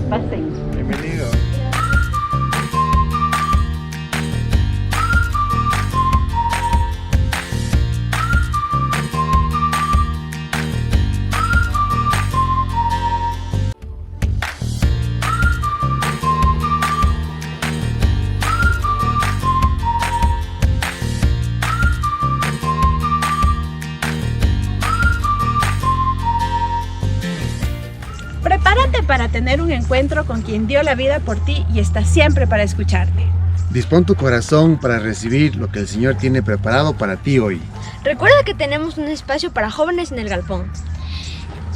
Pasen. Bienvenido. Prepárate para tener un encuentro con quien dio la vida por ti y está siempre para escucharte. Dispón tu corazón para recibir lo que el Señor tiene preparado para ti hoy. Recuerda que tenemos un espacio para jóvenes en el galpón.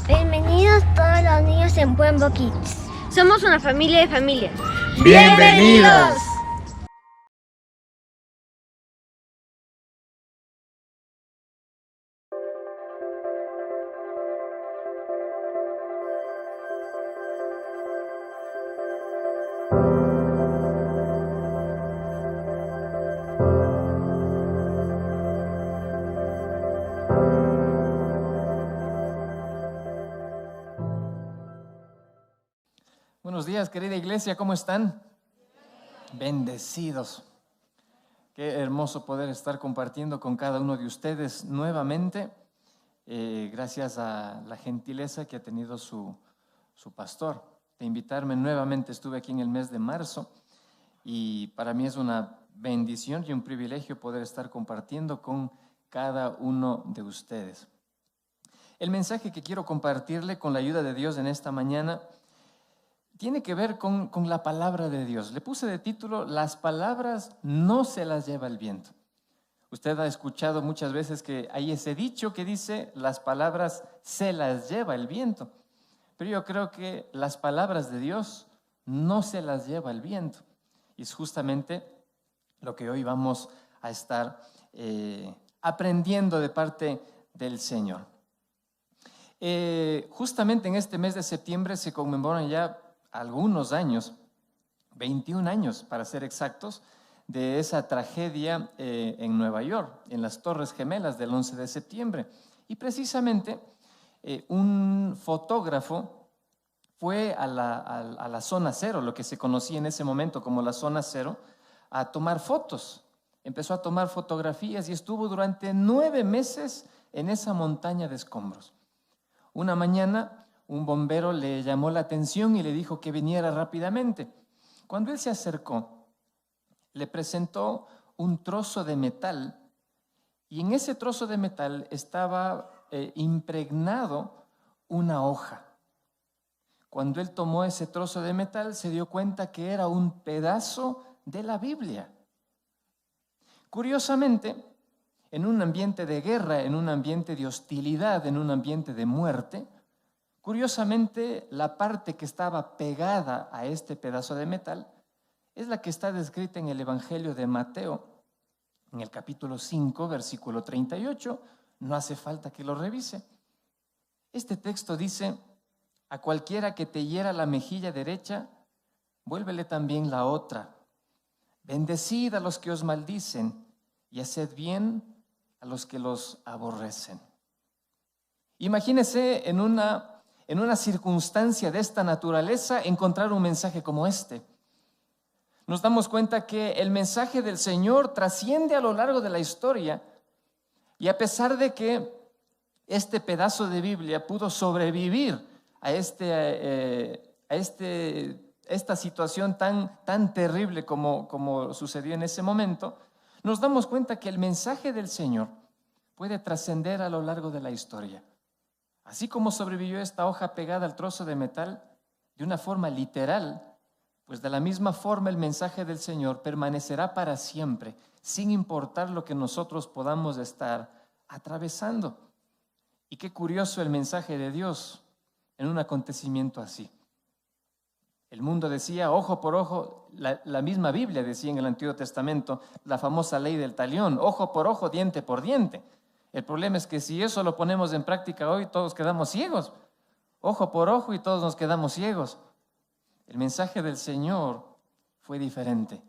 Bienvenidos todos los niños en Puembo Kids. Somos una familia de familias. ¡Bienvenidos! Buenos días, querida iglesia, ¿cómo están? Bendecidos. Qué hermoso poder estar compartiendo con cada uno de ustedes nuevamente, gracias a la gentileza que ha tenido su pastor de invitarme nuevamente. Estuve aquí en el mes de marzo y para mí es una bendición y un privilegio poder estar compartiendo con cada uno de ustedes. El mensaje que quiero compartirle con la ayuda de Dios en esta mañana tiene que ver con la palabra de Dios. Le puse de título: las palabras no se las lleva el viento. Usted ha escuchado muchas veces que hay ese dicho que dice: las palabras se las lleva el viento. Pero yo creo que las palabras de Dios no se las lleva el viento. Y es justamente lo que hoy vamos a estar aprendiendo de parte del Señor. Justamente en este mes de septiembre se conmemoran ya algunos años, 21 años para ser exactos, de esa tragedia en Nueva York, en las Torres Gemelas del 11 de septiembre. Y precisamente un fotógrafo fue a la zona cero, lo que se conocía en ese momento como la zona cero, a tomar fotos. Empezó a tomar fotografías y estuvo durante 9 meses en esa montaña de escombros. Una mañana un bombero le llamó la atención y le dijo que viniera rápidamente. Cuando él se acercó, le presentó un trozo de metal y en ese trozo de metal estaba impregnado una hoja. Cuando él tomó ese trozo de metal, se dio cuenta que era un pedazo de la Biblia. Curiosamente, en un ambiente de guerra, en un ambiente de hostilidad, en un ambiente de muerte, curiosamente, la parte que estaba pegada a este pedazo de metal es la que está descrita en el Evangelio de Mateo, en el capítulo 5, versículo 38. No hace falta que lo revise. Este texto dice: a cualquiera que te hiera la mejilla derecha, vuélvele también la otra. Bendecid a los que os maldicen y haced bien a los que los aborrecen. Imagínese en una circunstancia de esta naturaleza encontrar un mensaje como este. Nos damos cuenta que el mensaje del Señor trasciende a lo largo de la historia, y a pesar de que este pedazo de Biblia pudo sobrevivir a esta situación tan terrible como sucedió en ese momento, nos damos cuenta que el mensaje del Señor puede trascender a lo largo de la historia. Así como sobrevivió esta hoja pegada al trozo de metal de una forma literal, pues de la misma forma el mensaje del Señor permanecerá para siempre, sin importar lo que nosotros podamos estar atravesando. Y qué curioso el mensaje de Dios en un acontecimiento así. El mundo decía ojo por ojo, la misma Biblia decía en el Antiguo Testamento, la famosa ley del talión: ojo por ojo, diente por diente. El problema es que si eso lo ponemos en práctica hoy, todos quedamos ciegos. Ojo por ojo y todos nos quedamos ciegos. El mensaje del Señor fue diferente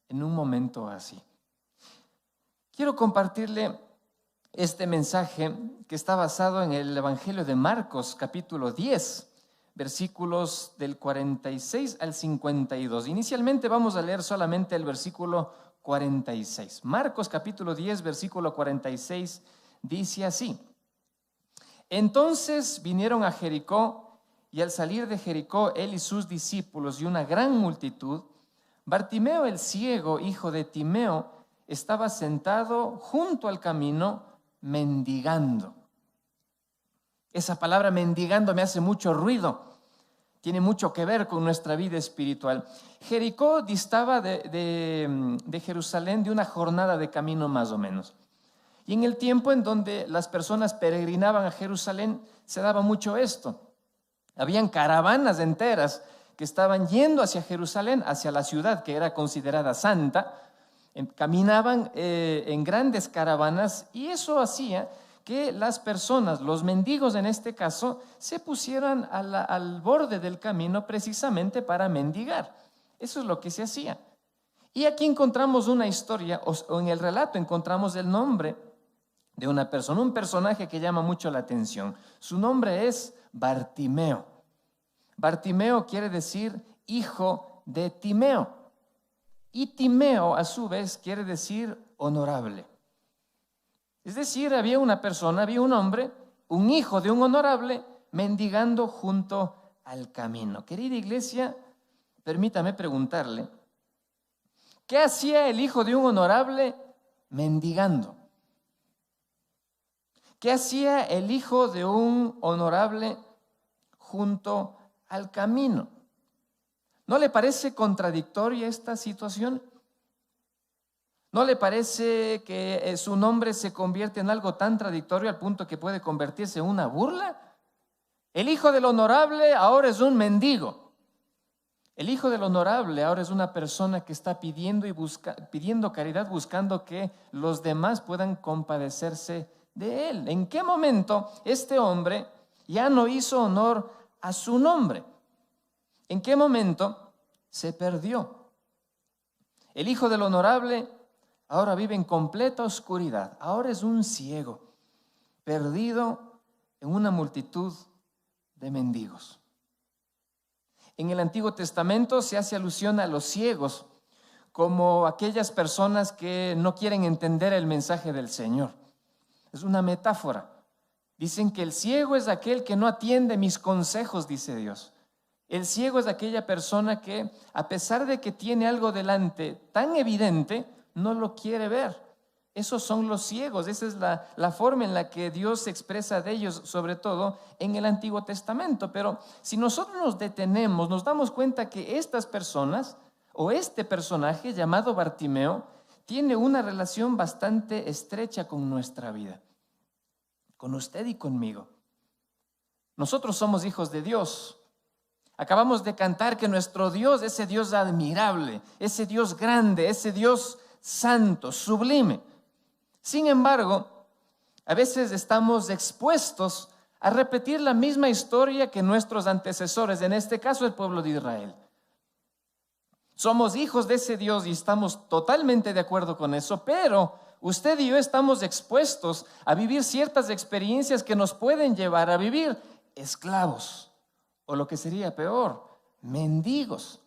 en un momento así. Quiero compartirle este mensaje que está basado en el Evangelio de Marcos, capítulo 10, versículos del 46 al 52. Inicialmente vamos a leer solamente el versículo 46. Marcos capítulo 10, versículo 46, dice así: Entonces vinieron a Jericó, y al salir de Jericó, él y sus discípulos y una gran multitud, Bartimeo el ciego, hijo de Timeo, estaba sentado junto al camino mendigando. Esa palabra mendigando me hace mucho ruido. Tiene mucho que ver con nuestra vida espiritual. Jericó distaba de Jerusalén de una jornada de camino más o menos. Y en el tiempo en donde las personas peregrinaban a Jerusalén, se daba mucho esto. Habían caravanas enteras que estaban yendo hacia Jerusalén, hacia la ciudad que era considerada santa. Caminaban en grandes caravanas, y eso hacía que las personas, los mendigos en este caso, se pusieran al borde del camino precisamente para mendigar. Eso es lo que se hacía. Y aquí encontramos una historia, o en el relato encontramos el nombre de una persona, un personaje que llama mucho la atención. Su nombre es Bartimeo. Bartimeo quiere decir hijo de Timeo. Y Timeo, a su vez, quiere decir honorable. Es decir, había una persona, había un hombre, un hijo de un honorable, mendigando junto al camino. Querida iglesia, permítame preguntarle, ¿qué hacía el hijo de un honorable mendigando? ¿Qué hacía el hijo de un honorable junto al camino? ¿No le parece contradictoria esta situación? ¿No le parece que su nombre se convierte en algo tan contradictorio al punto que puede convertirse en una burla? El hijo del honorable ahora es un mendigo. El hijo del honorable ahora es una persona que está pidiendo caridad, buscando que los demás puedan compadecerse de él. ¿En qué momento este hombre ya no hizo honor a su nombre? ¿En qué momento se perdió? El hijo del honorable ahora vive en completa oscuridad. Ahora es un ciego, perdido en una multitud de mendigos. En el Antiguo Testamento se hace alusión a los ciegos como aquellas personas que no quieren entender el mensaje del Señor. Es una metáfora. Dicen que el ciego es aquel que no atiende mis consejos, dice Dios. El ciego es aquella persona que, a pesar de que tiene algo delante tan evidente, no lo quiere ver. Esos son los ciegos. Esa es la forma en la que Dios se expresa de ellos, sobre todo en el Antiguo Testamento. Pero si nosotros nos detenemos, nos damos cuenta que estas personas, o este personaje llamado Bartimeo, tiene una relación bastante estrecha con nuestra vida, con usted y conmigo. Nosotros somos hijos de Dios. Acabamos de cantar que nuestro Dios, ese Dios admirable, ese Dios grande, ese Dios santo, sublime. Sin embargo, a veces estamos expuestos a repetir la misma historia que nuestros antecesores, en este caso el pueblo de Israel. Somos hijos de ese Dios y estamos totalmente de acuerdo con eso, pero usted y yo estamos expuestos a vivir ciertas experiencias que nos pueden llevar a vivir esclavos, o lo que sería peor, mendigos.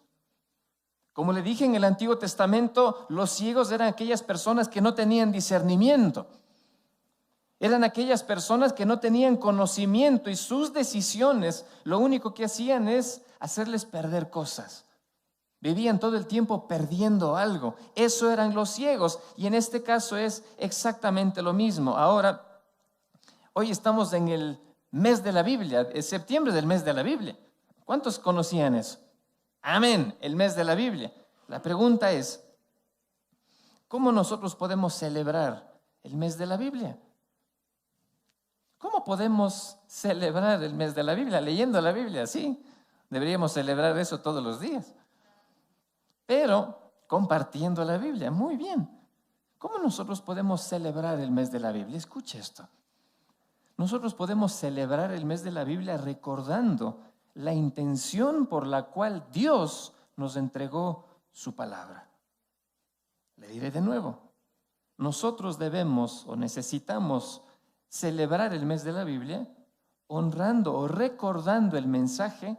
Como le dije, en el Antiguo Testamento, los ciegos eran aquellas personas que no tenían discernimiento. Eran aquellas personas que no tenían conocimiento y sus decisiones lo único que hacían es hacerles perder cosas. Vivían todo el tiempo perdiendo algo. Eso eran los ciegos, y en este caso es exactamente lo mismo. Ahora, hoy estamos en el mes de la Biblia. Septiembre es el mes de la Biblia. ¿Cuántos conocían eso? Amén, el mes de la Biblia. La pregunta es, ¿cómo nosotros podemos celebrar el mes de la Biblia? ¿Cómo podemos celebrar el mes de la Biblia? Leyendo la Biblia, sí. Deberíamos celebrar eso todos los días. Pero compartiendo la Biblia, muy bien. ¿Cómo nosotros podemos celebrar el mes de la Biblia? Escuche esto. Nosotros podemos celebrar el mes de la Biblia recordando la intención por la cual Dios nos entregó su palabra. Le diré de nuevo. Nosotros debemos o necesitamos celebrar el mes de la Biblia honrando o recordando el mensaje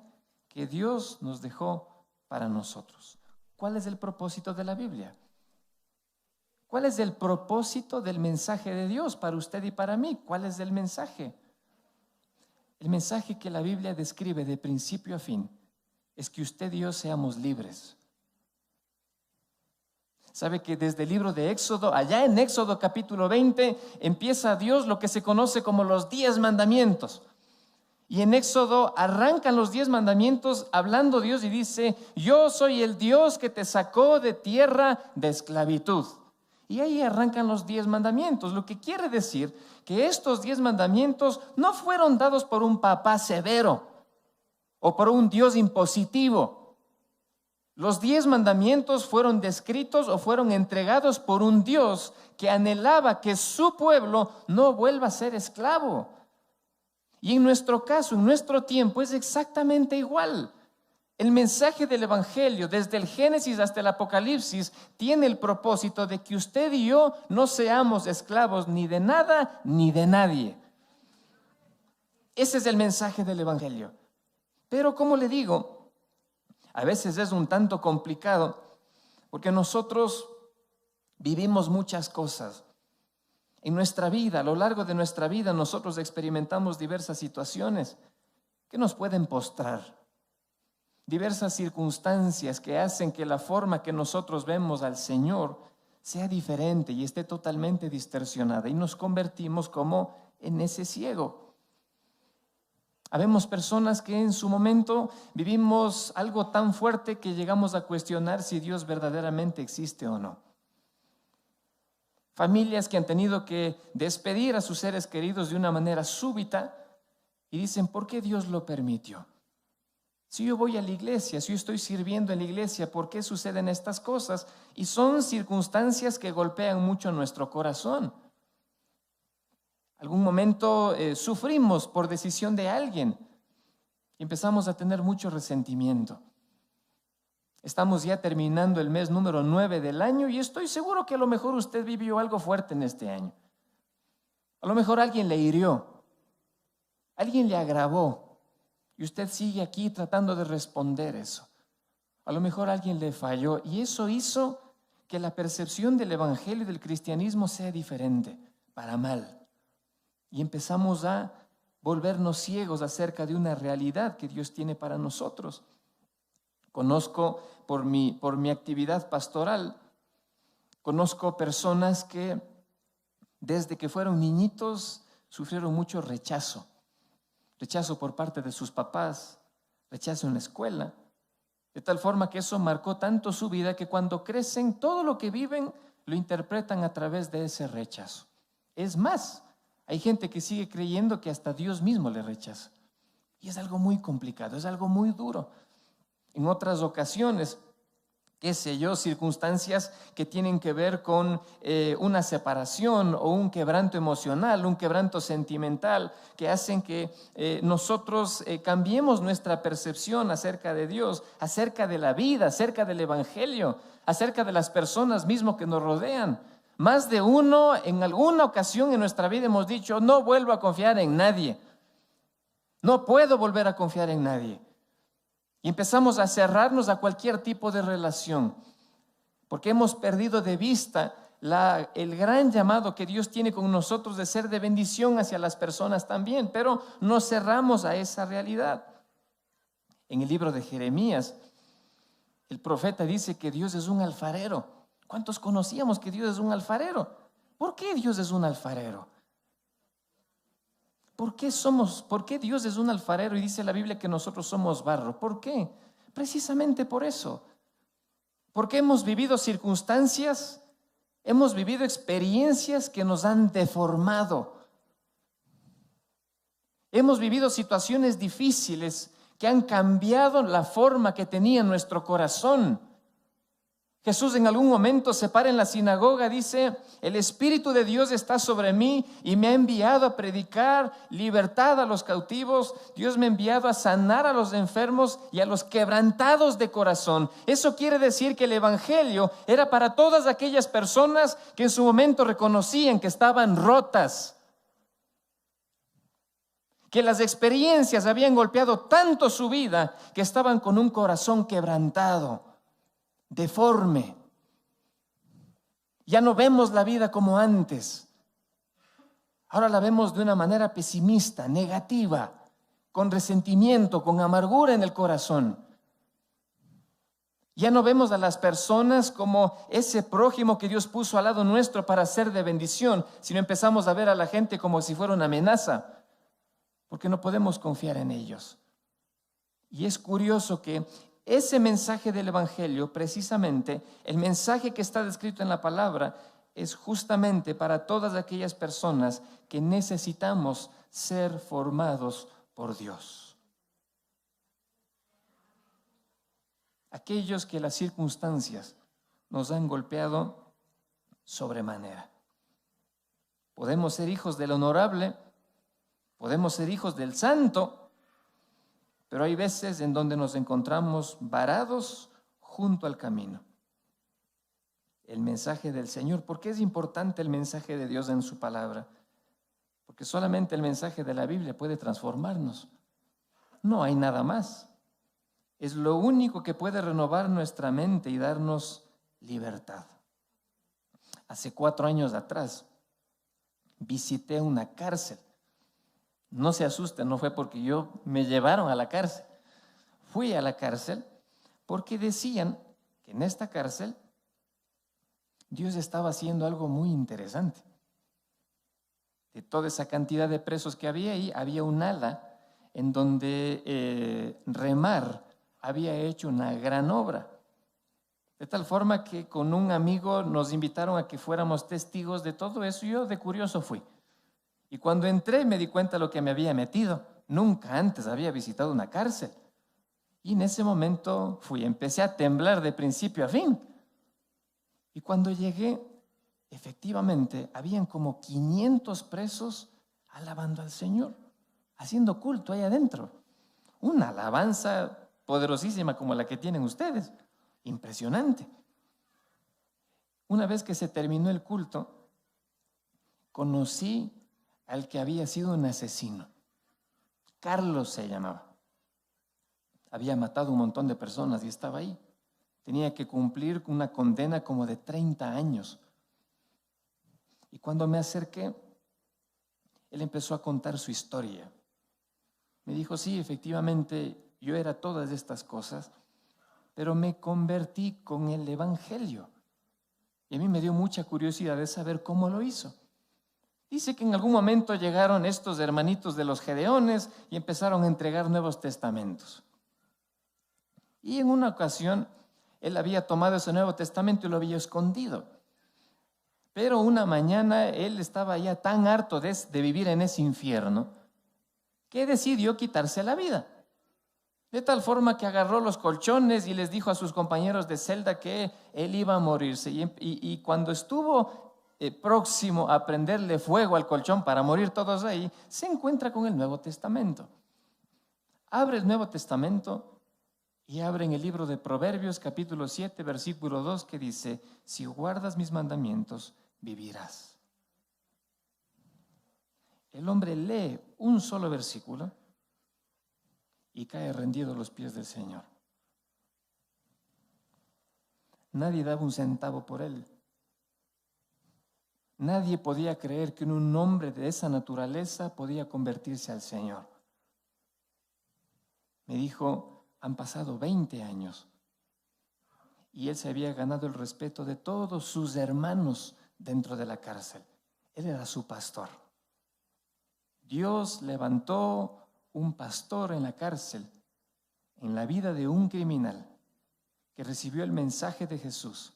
que Dios nos dejó para nosotros. ¿Cuál es el propósito de la Biblia? ¿Cuál es el propósito del mensaje de Dios para usted y para mí? ¿Cuál es el mensaje? El mensaje que la Biblia describe de principio a fin es que usted y yo seamos libres. Sabe que desde el libro de Éxodo, allá en Éxodo capítulo 20, empieza Dios lo que se conoce como los 10 mandamientos. Y en Éxodo arrancan los 10 mandamientos hablando Dios y dice: yo soy el Dios que te sacó de tierra de esclavitud. Y ahí arrancan los 10 mandamientos, lo que quiere decir que estos 10 mandamientos no fueron dados por un papá severo o por un Dios impositivo. Los 10 mandamientos fueron descritos o fueron entregados por un Dios que anhelaba que su pueblo no vuelva a ser esclavo. Y en nuestro caso, en nuestro tiempo, es exactamente igual. El mensaje del Evangelio, desde el Génesis hasta el Apocalipsis, tiene el propósito de que usted y yo no seamos esclavos ni de nada ni de nadie. Ese es el mensaje del Evangelio. Pero como le digo, a veces es un tanto complicado porque nosotros vivimos muchas cosas. En nuestra vida, a lo largo de nuestra vida, nosotros experimentamos diversas situaciones que nos pueden postrar. Diversas circunstancias que hacen que la forma que nosotros vemos al Señor sea diferente y esté totalmente distorsionada, y nos convertimos como en ese ciego. Habemos personas que en su momento vivimos algo tan fuerte que llegamos a cuestionar si Dios verdaderamente existe o no. Familias que han tenido que despedir a sus seres queridos de una manera súbita y dicen: ¿por qué Dios lo permitió? Si yo voy a la iglesia, si yo estoy sirviendo en la iglesia, ¿por qué suceden estas cosas? Y son circunstancias que golpean mucho nuestro corazón. Algún momento sufrimos por decisión de alguien y empezamos a tener mucho resentimiento. Estamos ya terminando el mes número 9 del año y estoy seguro que a lo mejor usted vivió algo fuerte en este año. A lo mejor alguien le hirió, alguien le agravó. Y usted sigue aquí tratando de responder eso. A lo mejor alguien le falló y eso hizo que la percepción del evangelio y del cristianismo sea diferente, para mal. Y empezamos a volvernos ciegos acerca de una realidad que Dios tiene para nosotros. Conozco por mi actividad pastoral, conozco personas que desde que fueron niñitos sufrieron mucho rechazo. Rechazo por parte de sus papás, rechazo en la escuela, de tal forma que eso marcó tanto su vida que cuando crecen todo lo que viven lo interpretan a través de ese rechazo. Es más, hay gente que sigue creyendo que hasta Dios mismo le rechaza. Y es algo muy complicado, es algo muy duro. En otras ocasiones, qué sé yo, circunstancias que tienen que ver con una separación o un quebranto emocional, un quebranto sentimental, que hacen que nosotros cambiemos nuestra percepción acerca de Dios, acerca de la vida, acerca del evangelio, acerca de las personas mismas que nos rodean. Más de uno en alguna ocasión en nuestra vida hemos dicho: no vuelvo a confiar en nadie, no puedo volver a confiar en nadie. Y empezamos a cerrarnos a cualquier tipo de relación, porque hemos perdido de vista el gran llamado que Dios tiene con nosotros de ser de bendición hacia las personas también, pero nos cerramos a esa realidad. En el libro de Jeremías, el profeta dice que Dios es un alfarero. ¿Cuántos conocíamos que Dios es un alfarero? ¿Por qué Dios es un alfarero? ¿Por qué Dios es un alfarero y dice la Biblia que nosotros somos barro? ¿Por qué? Precisamente por eso. Porque hemos vivido circunstancias, hemos vivido experiencias que nos han deformado. Hemos vivido situaciones difíciles que han cambiado la forma que tenía nuestro corazón. Jesús en algún momento se para en la sinagoga, dice: el Espíritu de Dios está sobre mí y me ha enviado a predicar libertad a los cautivos. Dios me ha enviado a sanar a los enfermos y a los quebrantados de corazón. Eso quiere decir que el evangelio era para todas aquellas personas que en su momento reconocían que estaban rotas, que las experiencias habían golpeado tanto su vida que estaban con un corazón quebrantado, deforme. Ya no vemos la vida como antes. Ahora la vemos de una manera pesimista, negativa, con resentimiento, con amargura en el corazón. Ya no vemos a las personas como ese prójimo que Dios puso al lado nuestro para ser de bendición, sino empezamos a ver a la gente como si fuera una amenaza, porque no podemos confiar en ellos. Y es curioso que ese mensaje del Evangelio, precisamente, el mensaje que está descrito en la palabra, es justamente para todas aquellas personas que necesitamos ser formados por Dios. Aquellos que las circunstancias nos han golpeado sobremanera. Podemos ser hijos del honorable, podemos ser hijos del santo, pero hay veces en donde nos encontramos varados junto al camino. El mensaje del Señor. ¿Por qué es importante el mensaje de Dios en su palabra? Porque solamente el mensaje de la Biblia puede transformarnos. No hay nada más. Es lo único que puede renovar nuestra mente y darnos libertad. Hace 4 años atrás visité una cárcel. No se asusten, no fue porque me llevaron a la cárcel. Fui a la cárcel porque decían que en esta cárcel Dios estaba haciendo algo muy interesante. De toda esa cantidad de presos que había ahí, había un ala en donde remar había hecho una gran obra. De tal forma que con un amigo nos invitaron a que fuéramos testigos de todo eso. Yo de curioso fui. Y cuando entré me di cuenta de lo que me había metido. Nunca antes había visitado una cárcel. Y en ese momento empecé a temblar de principio a fin. Y cuando llegué, efectivamente, habían como 500 presos alabando al Señor, haciendo culto ahí adentro. Una alabanza poderosísima como la que tienen ustedes. Impresionante. Una vez que se terminó el culto, conocí al que había sido un asesino. Carlos se llamaba. Había matado un montón de personas y estaba ahí. Tenía que cumplir una condena como de 30 años. Y cuando me acerqué, él empezó a contar su historia. Me dijo, sí, efectivamente, yo era todas estas cosas, pero me convertí con el Evangelio. Y a mí me dio mucha curiosidad de saber cómo lo hizo. Dice que en algún momento llegaron estos hermanitos de los Gedeones y empezaron a entregar Nuevos Testamentos. Y en una ocasión, él había tomado ese Nuevo Testamento y lo había escondido. Pero una mañana él estaba ya tan harto de vivir en ese infierno que decidió quitarse la vida. De tal forma que agarró los colchones y les dijo a sus compañeros de celda que él iba a morirse. Y cuando estuvo próximo a prenderle fuego al colchón para morir todos ahí, se encuentra con el Nuevo Testamento. Abre el Nuevo Testamento y abre en el libro de Proverbios capítulo 7 versículo 2 que dice, si guardas mis mandamientos, vivirás. El hombre lee un solo versículo y cae rendido a los pies del Señor. Nadie daba un centavo por él. Nadie podía creer que un hombre de esa naturaleza podía convertirse al Señor. Me dijo, han pasado 20 años y él se había ganado el respeto de todos sus hermanos dentro de la cárcel. Él era su pastor. Dios levantó un pastor en la cárcel, en la vida de un criminal que recibió el mensaje de Jesús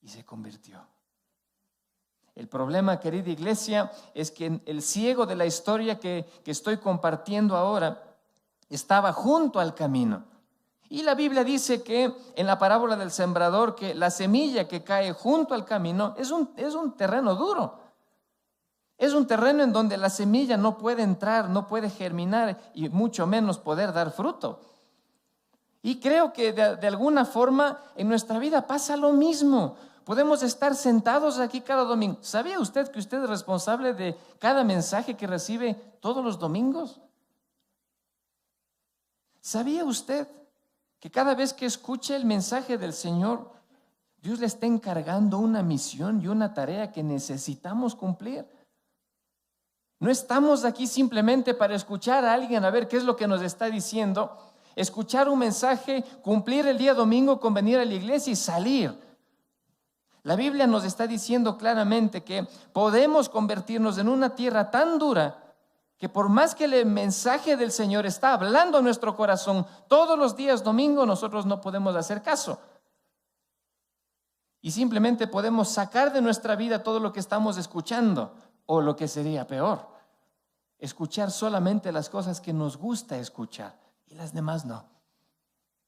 y se convirtió. El problema, querida iglesia, es que el ciego de la historia que estoy compartiendo ahora estaba junto al camino. Y la Biblia dice que en la parábola del sembrador que la semilla que cae junto al camino es un terreno duro. Es un terreno en donde la semilla no puede entrar, no puede germinar y mucho menos poder dar fruto. Y creo que de alguna forma en nuestra vida pasa lo mismo. Podemos estar sentados aquí cada domingo. ¿Sabía usted que usted es responsable de cada mensaje que recibe todos los domingos? ¿Sabía usted que cada vez que escuche el mensaje del Señor, Dios le está encargando una misión y una tarea que necesitamos cumplir? No estamos aquí simplemente para escuchar a alguien a ver qué es lo que nos está diciendo, escuchar un mensaje, cumplir el día domingo con venir a la iglesia y salir. La Biblia nos está diciendo claramente que podemos convertirnos en una tierra tan dura que por más que el mensaje del Señor está hablando a nuestro corazón todos los días domingo, nosotros no podemos hacer caso. Y simplemente podemos sacar de nuestra vida todo lo que estamos escuchando, o lo que sería peor, escuchar solamente las cosas que nos gusta escuchar y las demás no.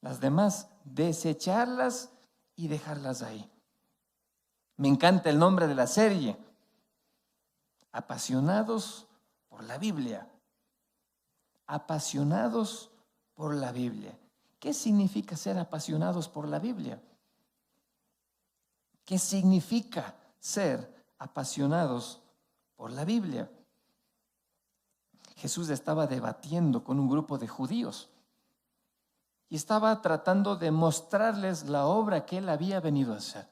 Las demás desecharlas y dejarlas ahí. Me encanta el nombre de la serie, Apasionados por la Biblia. Apasionados por la Biblia. ¿Qué significa ser apasionados por la Biblia? ¿Qué significa ser apasionados por la Biblia? Jesús estaba debatiendo con un grupo de judíos y estaba tratando de mostrarles la obra que él había venido a hacer.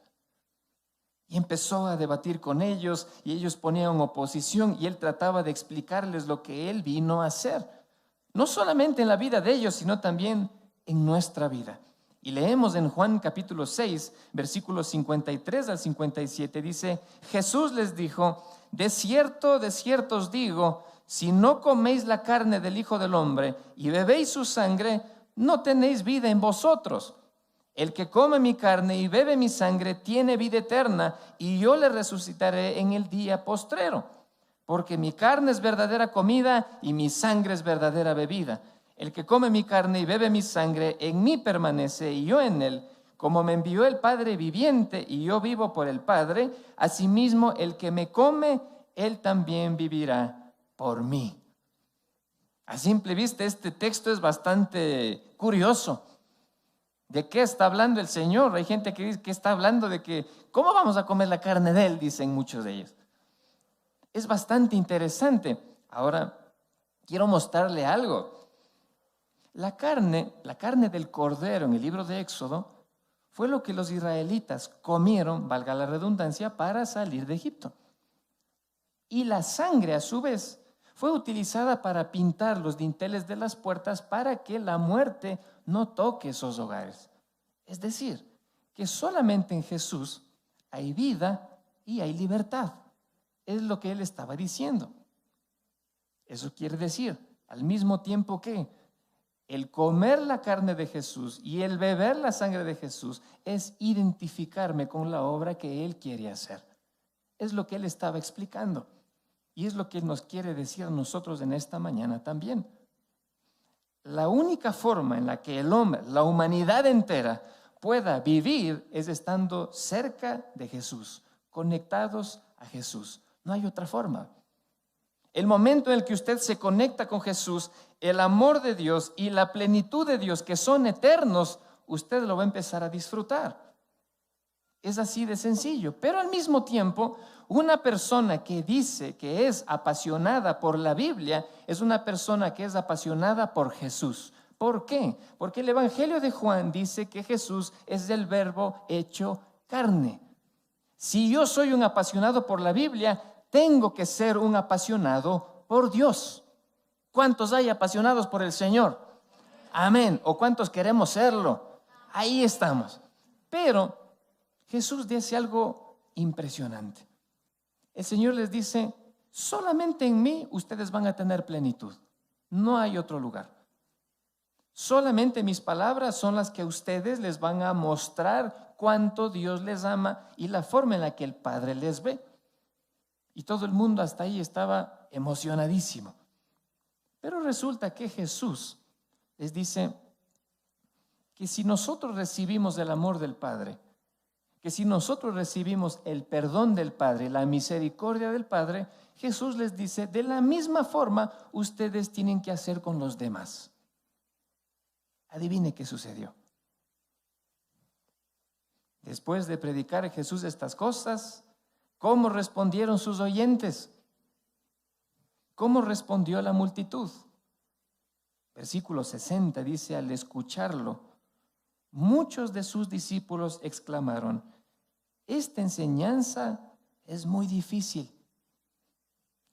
Y empezó a debatir con ellos y ellos ponían oposición y él trataba de explicarles lo que él vino a hacer. No solamente en la vida de ellos, sino también en nuestra vida. Y leemos en Juan capítulo 6, versículos 53 al 57, dice: Jesús les dijo: de cierto os digo, si no coméis la carne del Hijo del Hombre y bebéis su sangre, no tenéis vida en vosotros. El que come mi carne y bebe mi sangre tiene vida eterna, y yo le resucitaré en el día postrero. Porque mi carne es verdadera comida y mi sangre es verdadera bebida. El que come mi carne y bebe mi sangre, en mí permanece y yo en él. Como me envió el Padre viviente y yo vivo por el Padre, asimismo el que me come, él también vivirá por mí. A simple vista, este texto es bastante curioso. ¿De qué está hablando el Señor? Hay gente que dice que está hablando de que, ¿cómo vamos a comer la carne de Él? Dicen muchos de ellos. Es bastante interesante. Ahora, quiero mostrarle algo. La carne del cordero en el libro de Éxodo fue lo que los israelitas comieron, valga la redundancia, para salir de Egipto. Y la sangre, a su vez, fue utilizada para pintar los dinteles de las puertas para que la muerte no toque esos hogares. Es decir, que solamente en Jesús hay vida y hay libertad. Es lo que él estaba diciendo. Eso quiere decir, al mismo tiempo que el comer la carne de Jesús y el beber la sangre de Jesús es identificarme con la obra que él quiere hacer. Es lo que él estaba explicando. Y es lo que nos quiere decir a nosotros en esta mañana también. La única forma en la que el hombre, la humanidad entera, pueda vivir es estando cerca de Jesús, conectados a Jesús. No hay otra forma. El momento en el que usted se conecta con Jesús, el amor de Dios y la plenitud de Dios, que son eternos, usted lo va a empezar a disfrutar. Es así de sencillo. Pero al mismo tiempo, una persona que dice que es apasionada por la Biblia es una persona que es apasionada por Jesús. ¿Por qué? Porque el Evangelio de Juan dice que Jesús es el Verbo hecho carne. Si yo soy un apasionado por la Biblia, tengo que ser un apasionado por Dios. ¿Cuántos hay apasionados por el Señor? Amén. ¿O cuántos queremos serlo? Ahí estamos. Pero Jesús dice algo impresionante. El Señor les dice: solamente en mí ustedes van a tener plenitud. No hay otro lugar. Solamente mis palabras son las que a ustedes les van a mostrar cuánto Dios les ama y la forma en la que el Padre les ve. Y todo el mundo hasta ahí estaba emocionadísimo. Pero resulta que Jesús les dice que si nosotros recibimos el amor del Padre, que si nosotros recibimos el perdón del Padre, la misericordia del Padre, Jesús les dice, de la misma forma ustedes tienen que hacer con los demás. Adivine qué sucedió. Después de predicar Jesús estas cosas, ¿cómo respondieron sus oyentes? ¿Cómo respondió la multitud? Versículo 60 dice, al escucharlo, muchos de sus discípulos exclamaron, esta enseñanza es muy difícil.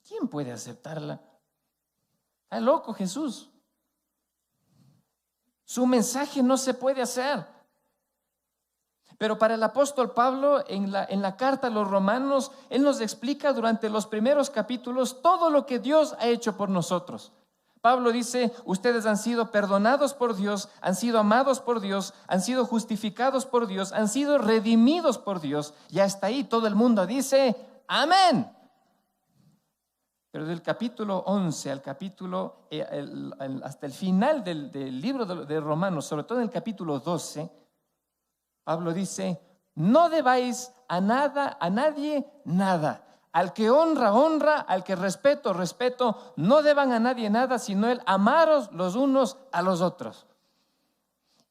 ¿Quién puede aceptarla? Está loco Jesús. Su mensaje no se puede hacer. Pero para el apóstol Pablo, en la carta a los romanos, él nos explica durante los primeros capítulos todo lo que Dios ha hecho por nosotros. Pablo dice, ustedes han sido perdonados por Dios, han sido amados por Dios, han sido justificados por Dios, han sido redimidos por Dios. Y hasta ahí todo el mundo dice, amén. Pero del capítulo 11 al capítulo, hasta el final del libro de Romanos, sobre todo en el capítulo 12, Pablo dice, no debáis a nadie nada. Al que honra, honra, al que respeto, respeto. No deban a nadie nada, sino el amaros los unos a los otros.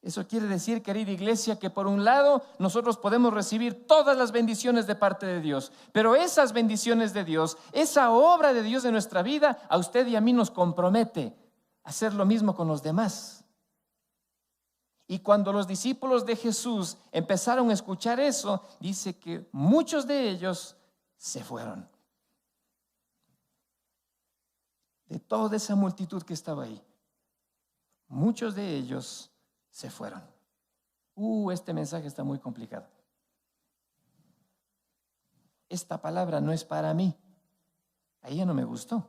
Eso quiere decir, querida iglesia, que por un lado nosotros podemos recibir todas las bendiciones de parte de Dios, pero esas bendiciones de Dios, esa obra de Dios en nuestra vida, a usted y a mí nos compromete a hacer lo mismo con los demás. Y cuando los discípulos de Jesús empezaron a escuchar eso, dice que muchos de ellos se fueron. De toda esa multitud que estaba ahí, muchos de ellos se fueron. Este mensaje está muy complicado. Esta palabra no es para mí. A ella no me gustó.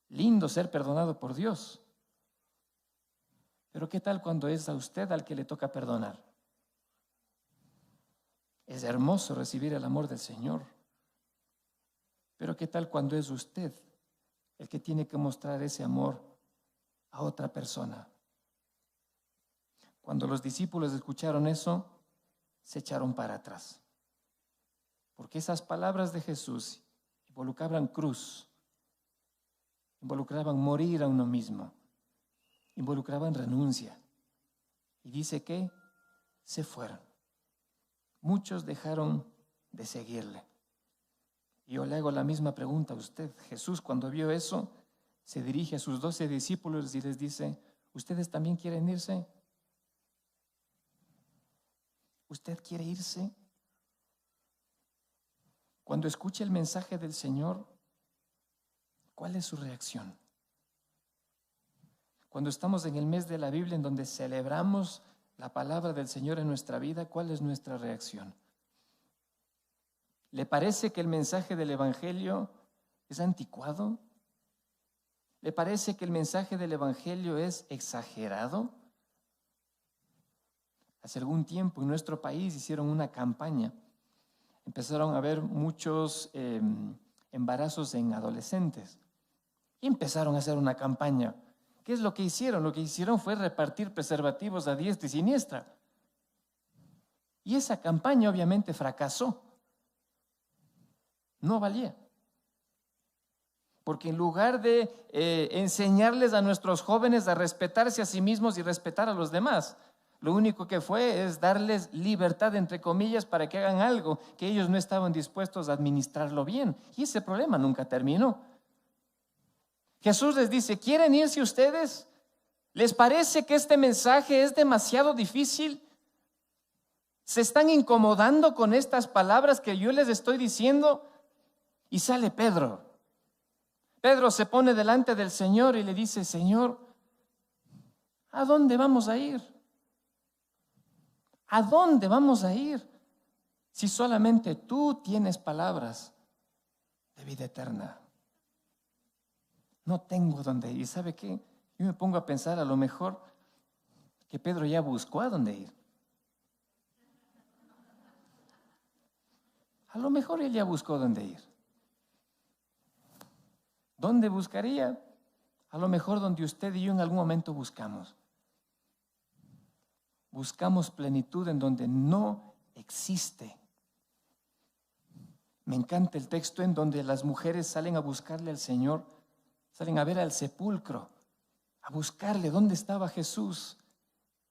Lindo ser perdonado por Dios. Pero ¿qué tal cuando es a usted al que le toca perdonar? Es hermoso recibir el amor del Señor. Pero ¿qué tal cuando es usted el que tiene que mostrar ese amor a otra persona? Cuando los discípulos escucharon eso, se echaron para atrás. Porque esas palabras de Jesús involucraban cruz, involucraban morir a uno mismo, involucraban renuncia. Y dice que se fueron. Muchos dejaron de seguirle. Y yo le hago la misma pregunta a usted. Jesús, cuando vio eso, se dirige a sus 12 discípulos y les dice, ¿ustedes también quieren irse? ¿Usted quiere irse? Cuando escuche el mensaje del Señor, ¿cuál es su reacción? Cuando estamos en el mes de la Biblia en donde celebramos la palabra del Señor en nuestra vida, ¿cuál es nuestra reacción? ¿Le parece que el mensaje del Evangelio es anticuado? ¿Le parece que el mensaje del Evangelio es exagerado? Hace algún tiempo en nuestro país hicieron una campaña. Empezaron a haber muchos embarazos en adolescentes y empezaron a hacer una campaña. ¿Qué es lo que hicieron? Lo que hicieron fue repartir preservativos a diestra y siniestra. Y esa campaña obviamente fracasó. No valía. Porque en lugar de enseñarles a nuestros jóvenes a respetarse a sí mismos y respetar a los demás, lo único que fue es darles libertad, entre comillas, para que hagan algo que ellos no estaban dispuestos a administrarlo bien. Y ese problema nunca terminó. Jesús les dice, ¿quieren irse ustedes? ¿Les parece que este mensaje es demasiado difícil? ¿Se están incomodando con estas palabras que yo les estoy diciendo? Y sale Pedro. Pedro se pone delante del Señor y le dice, Señor, ¿a dónde vamos a ir? ¿A dónde vamos a ir? Si solamente tú tienes palabras de vida eterna. No tengo dónde ir. ¿Sabe qué? Yo me pongo a pensar a lo mejor que Pedro ya buscó a dónde ir. A lo mejor él ya buscó dónde ir. ¿Dónde buscaría? A lo mejor donde usted y yo en algún momento buscamos. Buscamos plenitud en donde no existe. Me encanta el texto en donde las mujeres salen a buscarle al Señor, salen a ver al sepulcro, a buscarle dónde estaba Jesús.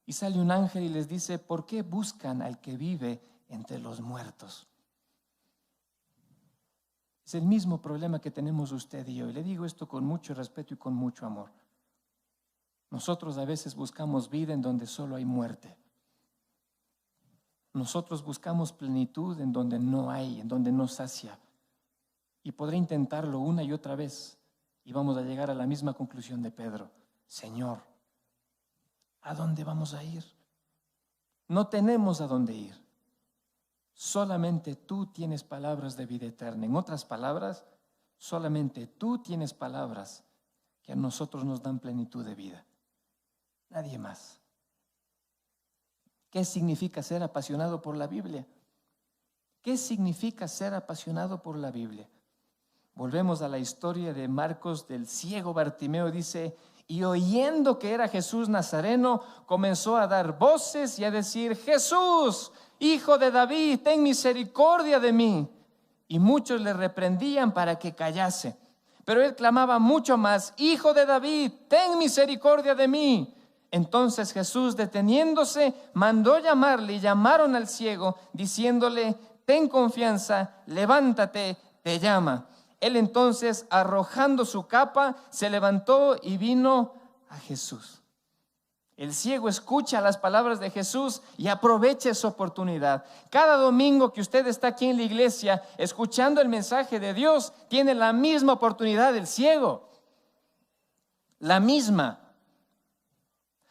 Y sale un ángel y les dice, ¿por qué buscan al que vive entre los muertos? Es el mismo problema que tenemos usted y yo. Y le digo esto con mucho respeto y con mucho amor. Nosotros a veces buscamos vida en donde solo hay muerte. Nosotros buscamos plenitud en donde no hay, en donde no sacia. Y podré intentarlo una y otra vez y vamos a llegar a la misma conclusión de Pedro. Señor, ¿a dónde vamos a ir? No tenemos a dónde ir. Solamente tú tienes palabras de vida eterna. En otras palabras, solamente tú tienes palabras que a nosotros nos dan plenitud de vida. Nadie más. ¿Qué significa ser apasionado por la Biblia? ¿Qué significa ser apasionado por la Biblia? Volvemos a la historia de Marcos del ciego Bartimeo. Dice, y oyendo que era Jesús Nazareno, comenzó a dar voces y a decir, Jesús, Hijo de David, ten misericordia de mí. Y muchos le reprendían para que callase. Pero él clamaba mucho más, Hijo de David, ten misericordia de mí. Entonces Jesús, deteniéndose, mandó llamarle y llamaron al ciego, diciéndole, ten confianza, levántate, te llama. Él entonces, arrojando su capa, se levantó y vino a Jesús. El ciego escucha las palabras de Jesús y aprovecha esa oportunidad. Cada domingo que usted está aquí en la iglesia escuchando el mensaje de Dios, tiene la misma oportunidad del ciego. La misma.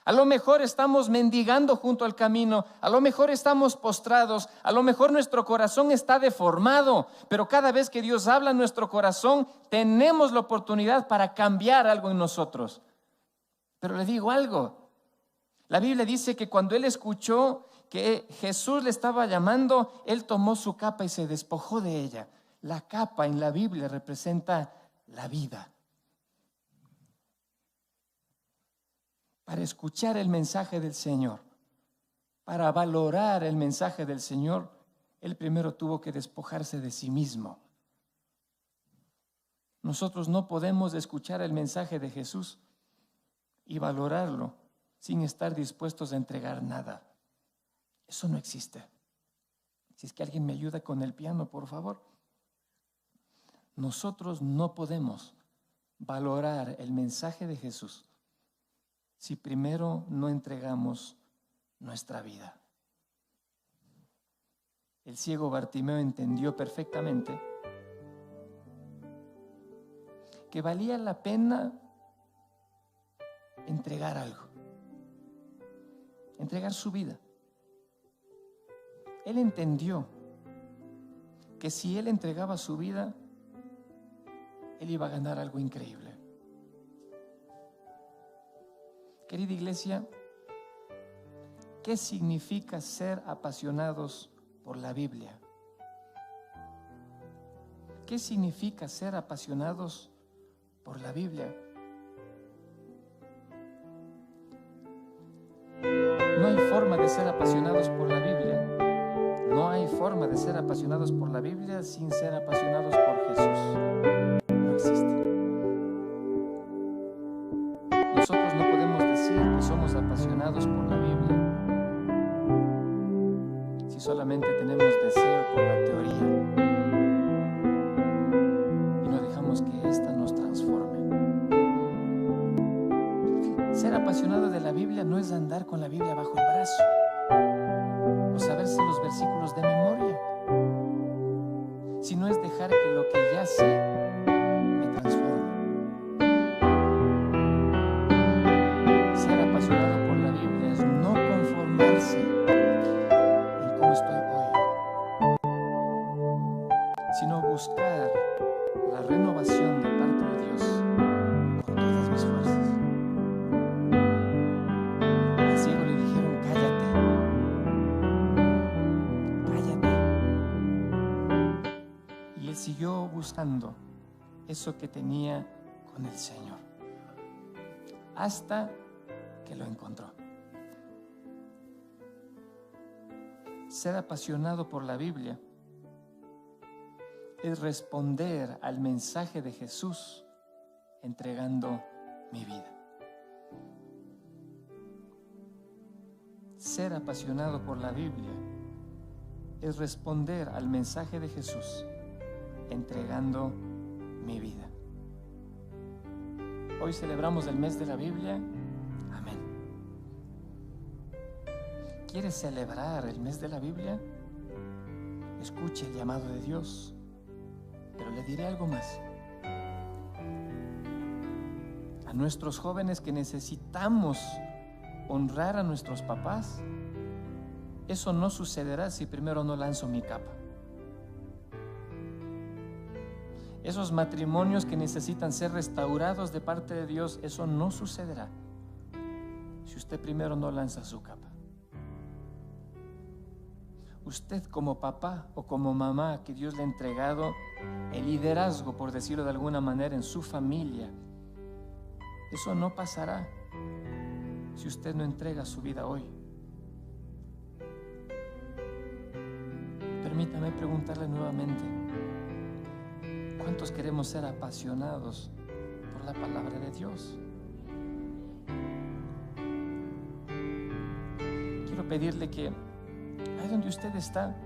A lo mejor estamos mendigando junto al camino, a lo mejor estamos postrados, a lo mejor nuestro corazón está deformado, pero cada vez que Dios habla en nuestro corazón, tenemos la oportunidad para cambiar algo en nosotros. Pero le digo algo, la Biblia dice que cuando él escuchó que Jesús le estaba llamando, él tomó su capa y se despojó de ella. La capa en la Biblia representa la vida. Para escuchar el mensaje del Señor, para valorar el mensaje del Señor, él primero tuvo que despojarse de sí mismo. Nosotros no podemos escuchar el mensaje de Jesús y valorarlo sin estar dispuestos a entregar nada. Eso no existe. Si es que alguien me ayuda con el piano, por favor. Nosotros no podemos valorar el mensaje de Jesús si primero no entregamos nuestra vida. El ciego Bartimeo entendió perfectamente que valía la pena entregar algo, entregar su vida. Él entendió que si él entregaba su vida, él iba a ganar algo increíble. Querida iglesia, ¿qué significa ser apasionados por la Biblia? ¿Qué significa ser apasionados por la Biblia? No hay forma de ser apasionados por la Biblia. No hay forma de ser apasionados por la Biblia sin ser apasionados por Jesús. No existe. Nosotros no podemos decir que somos apasionados por la Biblia si solamente tenemos deseo por la teoría y no dejamos que ésta nos transforme. Ser apasionado de la Biblia no es andar con la Biblia bajo el brazo o saberse los versículos de memoria, sino es dejar que lo que ya sé me transforme. Ser apasionado por la Biblia es no conformarse en cómo estoy hoy, sino buscar la renovación de parte de Dios con todas mis fuerzas. Al ciego le dijeron, cállate, cállate. Y él siguió buscando eso que tenía con el Señor, hasta que lo encontró. Ser apasionado por la Biblia es responder al mensaje de Jesús entregando mi vida. Ser apasionado por la Biblia es responder al mensaje de Jesús entregando mi vida. Hoy celebramos el mes de la Biblia. quiere celebrar el mes de la Biblia, escuche el llamado de Dios. Pero le diré algo más. A nuestros jóvenes que necesitamos honrar a nuestros papás, eso no sucederá si primero no lanzo mi capa. Esos matrimonios que necesitan ser restaurados de parte de Dios, eso no sucederá si usted primero no lanza su capa. Usted como papá o como mamá que Dios le ha entregado el liderazgo, por decirlo de alguna manera, en su familia, eso no pasará si usted no entrega su vida hoy. Permítame preguntarle nuevamente, ¿cuántos queremos ser apasionados por la palabra de Dios? Quiero pedirle que ahí donde usted está,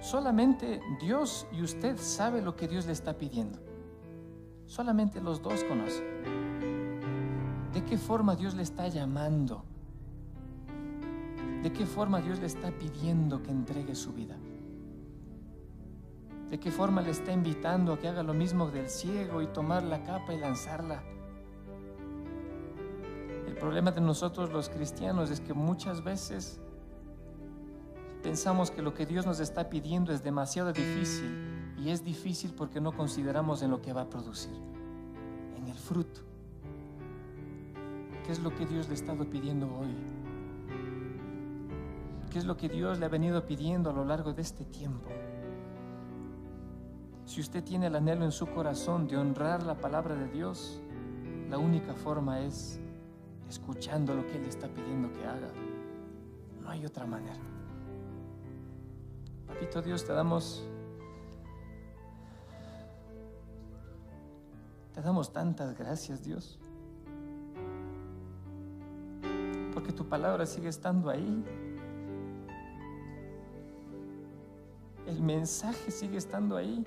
solamente Dios y usted sabe lo que Dios le está pidiendo. Solamente los dos conocen. ¿De qué forma Dios le está llamando? ¿De qué forma Dios le está pidiendo que entregue su vida? ¿De qué forma le está invitando a que haga lo mismo del ciego y tomar la capa y lanzarla? El problema de nosotros los cristianos es que muchas veces pensamos que lo que Dios nos está pidiendo es demasiado difícil, y es difícil porque no consideramos en lo que va a producir, en el fruto. ¿Qué es lo que Dios le ha estado pidiendo hoy? ¿Qué es lo que Dios le ha venido pidiendo a lo largo de este tiempo? Si usted tiene el anhelo en su corazón de honrar la palabra de Dios, la única forma es escuchando lo que Él le está pidiendo que haga. No hay otra manera. Papito Dios, te damos tantas gracias, Dios, porque tu palabra sigue estando ahí. El mensaje sigue estando ahí.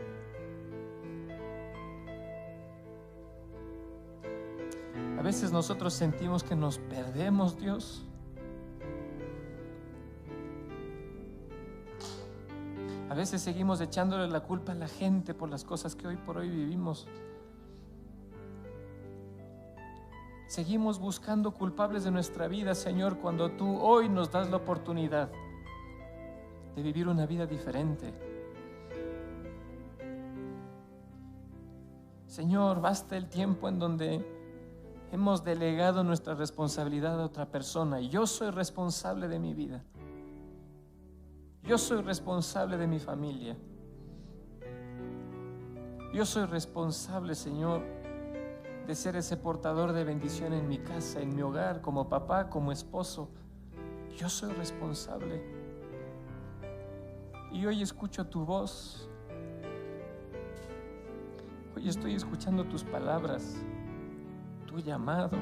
A veces nosotros sentimos que nos perdemos, Dios. A veces seguimos echándole la culpa a la gente por las cosas que hoy por hoy vivimos. Seguimos buscando culpables de nuestra vida, Señor, cuando tú hoy nos das la oportunidad de vivir una vida diferente. Señor, basta el tiempo en donde hemos delegado nuestra responsabilidad a otra persona. Yo soy responsable de mi vida. Yo soy responsable de mi familia. Yo soy responsable, Señor, de ser ese portador de bendición en mi casa, en mi hogar, como papá, como esposo. Yo soy responsable. Y hoy escucho tu voz. Hoy estoy escuchando tus palabras, tu llamado.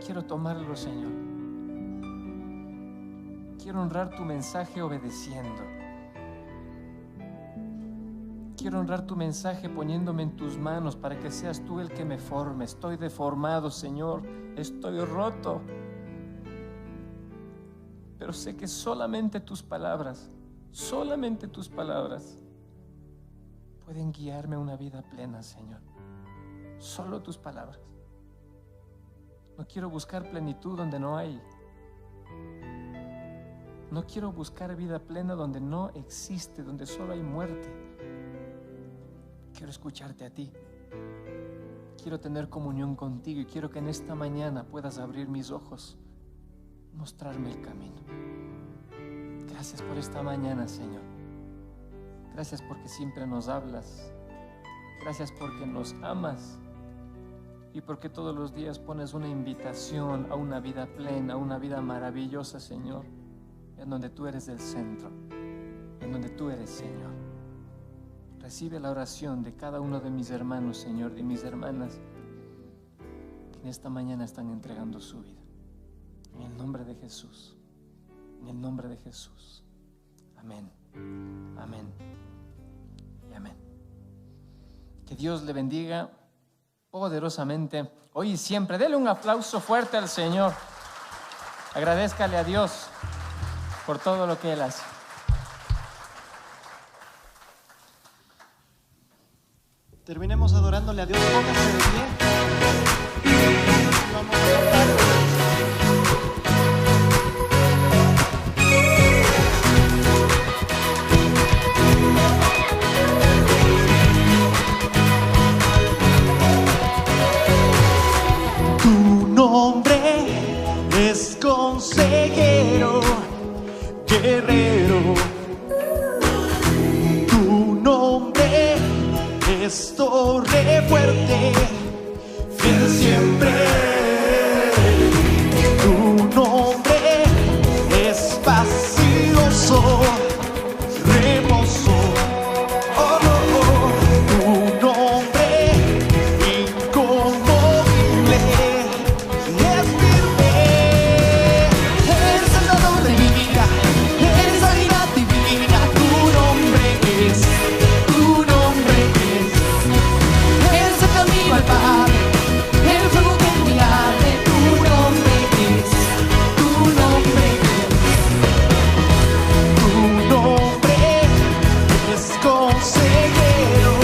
Quiero tomarlo, Señor. Quiero honrar tu mensaje obedeciendo. Quiero honrar tu mensaje poniéndome en tus manos para que seas tú el que me forme. Estoy deformado, Señor. Estoy roto. Pero sé que solamente tus palabras pueden guiarme a una vida plena, Señor. Solo tus palabras. No quiero buscar plenitud donde no hay. No quiero buscar vida plena donde no existe, donde solo hay muerte. Quiero escucharte a ti. Quiero tener comunión contigo y quiero que en esta mañana puedas abrir mis ojos, mostrarme el camino. Gracias por esta mañana, Señor. Gracias porque siempre nos hablas. Gracias porque nos amas y porque todos los días pones una invitación a una vida plena, a una vida maravillosa, Señor, en donde tú eres el centro, en donde tú eres, Señor. Recibe la oración de cada uno de mis hermanos, Señor, de mis hermanas, que en esta mañana están entregando su vida. En el nombre de Jesús, en el nombre de Jesús. Amén, amén y amén. Que Dios le bendiga poderosamente hoy y siempre. Dele un aplauso fuerte al Señor. Agradézcale a Dios por todo lo que Él hace. Terminemos adorándole a Dios. Póngase de pie. Vamos a cantar. Tu nombre es consejero, guerrero. Tu nombre es torre fuerte, fiel siempre. Tu nombre es pacioso, reposo. Oh, oh, oh. Tu nombre inconmovible es firme. Eres el dador de vida, eres sanidad divina. Tu nombre es, tu nombre es el camino al Padre, el fuego que me arde. Tu nombre es, tu nombre es consejero,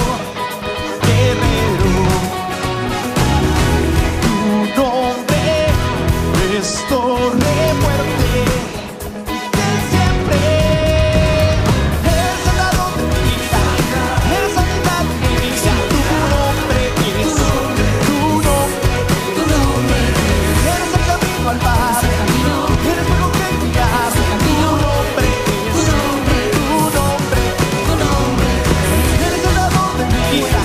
guerrero. Tu nombre es torre fuerte, que siempre es el dador de vida, es sanidad divina. Tu nombre eres el camino al Padre, eres fuego que me arde. Tu nombre es, tu nombre eres el dador de vida,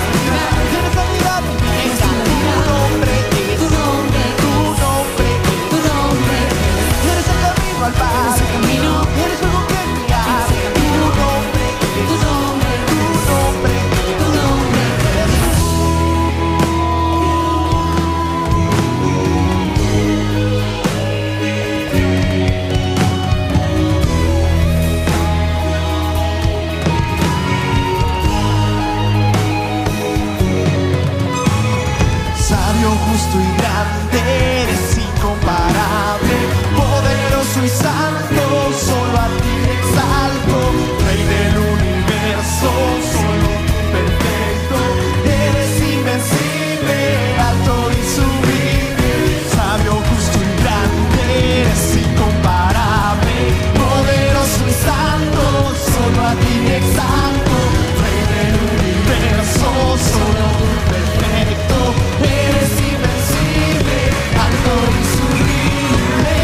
eres sanidad divina. Tu nombre es, tu nombre eres el camino al Padre, eres fuego que me arde. Tu nombre es, tu nombre sabio, justo y grande, eres incomparable, poderoso y santo, solo a ti exalto. Rey del universo, solo tú perfecto, eres invencible, alto y sublime. Sabio, justo y grande, eres incomparable, poderoso y santo, solo a ti exalto. Rey del universo, solo tú perfecto, eres invencible, alto y sublime.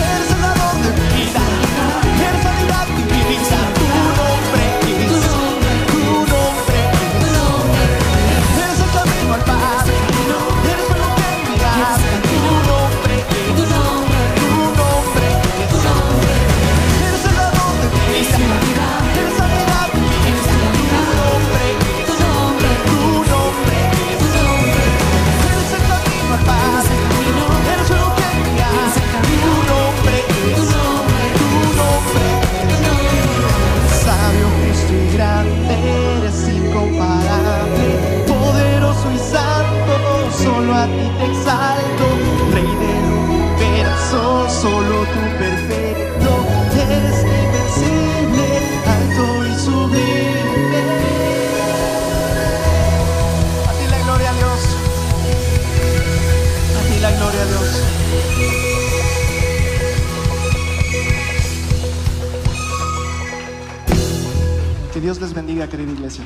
Eres el dador de vida, eres sanidad divina. Tu nombre es, tu nombre eres el camino al Padre, eres fuego que me arde. Tu nombre es, tu nombre eres el dador de vida, eres sanidad divina. Tu nombre es, tu nombre eres el camino al Padre, eres fuego que me arde. Tu nombre es, tu nombre sabio, justo y grande, eres incomparable, poderoso y santo, solo a ti te exalto. Rey del universo, solo tú perfecto, eres invencible, alto y sublime. A ti la gloria a Dios, a ti la gloria a Dios. Que Dios les bendiga, querida iglesia.